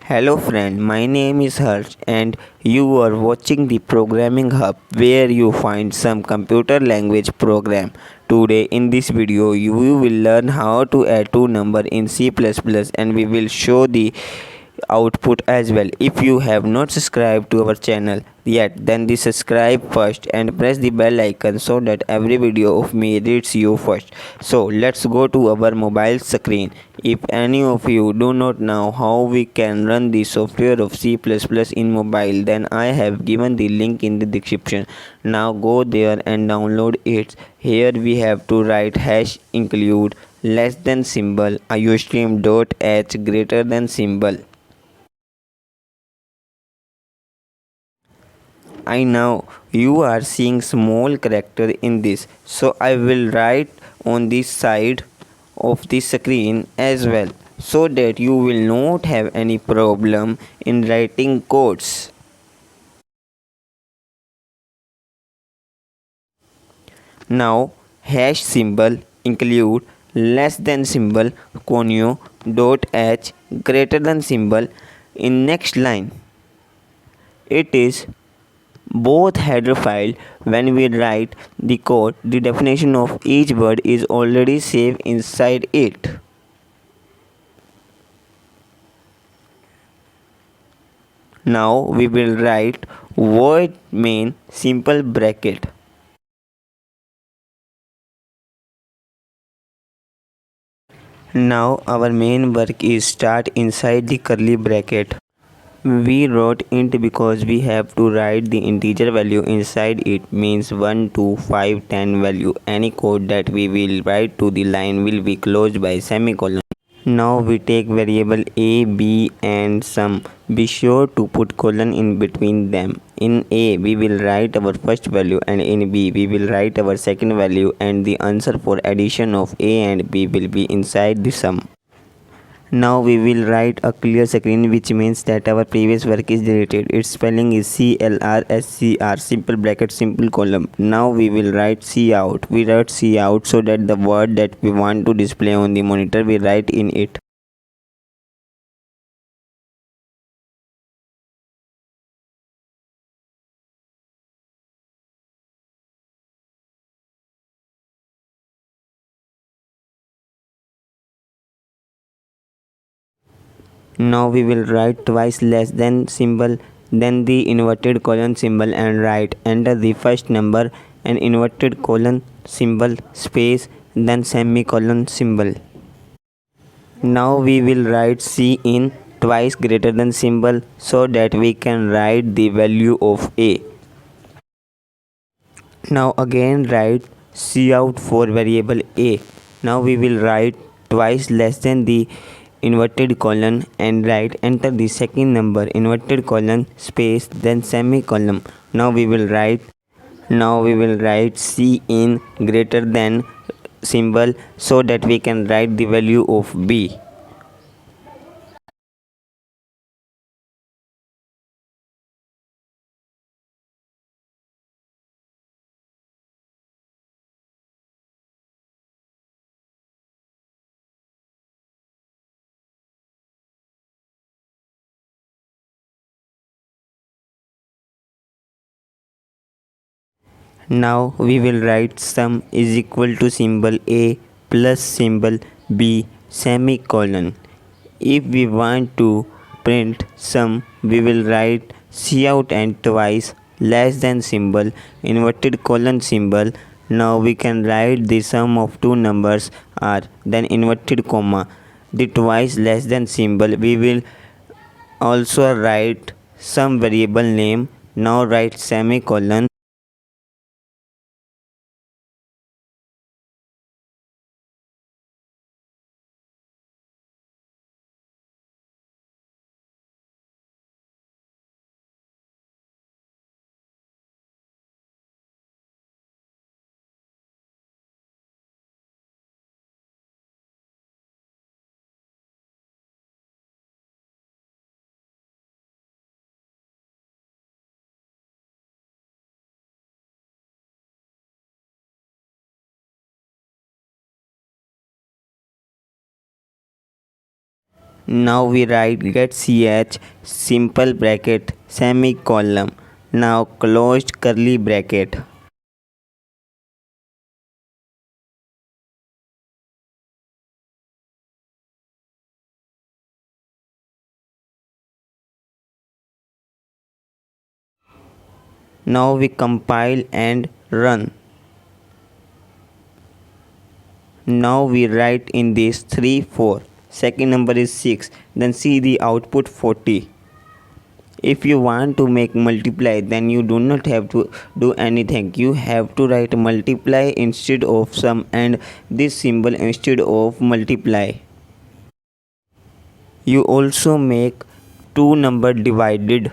Hello friend, my name is Harsh and you are watching the Programming Hub where you find some computer language program. Today in this video you will learn how to add two number in C++ and we will show the output as well. If you have not subscribed to our channel yet, then the subscribe first and press the bell icon so that every video of me reaches you first. So let's go to our mobile screen. If any of you do not know how we can run the software of C++ in mobile, then I have given the link in the description. Now go there and download it. Here we have to write hash include less than symbol iostream.h greater than symbol. I know you are seeing small character in this, so I will write on this side of the screen as well so that you will not have any problem in writing codes. Now hash symbol include less than symbol conio dot h greater than symbol in next line. It is both header file. When we write the code, the definition of each word is already saved inside it. Now we will write void main simple bracket. Now our main work is start inside the curly bracket. We wrote int because we have to write the integer value inside it, means 1, 2, 5, 10 value. Any code that we will write to the line will be closed by semicolon. Now we take variable a, b and sum. Be sure to put colon in between them. In a we will write our first value and in b we will write our second value, and the answer for addition of a and b will be inside the sum. Now we will write a clear screen, which means that our previous work is deleted. Its spelling is CLRSCR, simple bracket simple column. Now we will write cout. We write cout so that the word that we want to display on the monitor we write in it. Now we will write twice less than symbol, then the inverted colon symbol and write enter the first number and inverted colon symbol space then semicolon symbol. Now we will write C in twice greater than symbol so that we can write the value of A. Now again write cout for variable A. Now we will write twice less than the inverted colon and write enter the second number inverted colon space then semicolon. Now we will write C in greater than symbol so that we can write the value of B. Now we will write sum is equal to symbol A plus symbol B semicolon. If we want to print sum, we will write cout and twice less than symbol inverted colon symbol. Now we can write the sum of two numbers are then inverted comma. The twice less than symbol we will also write some variable name. Now write semicolon. Now we write get ch simple bracket semicolon. Now closed curly bracket. Now we compile and run. Now we write in this 3 4. Second number is 6. Then see the output 40. If you want to make multiply, then you do not have to do anything. You have to write multiply instead of sum and this symbol instead of multiply. You also make two number divided.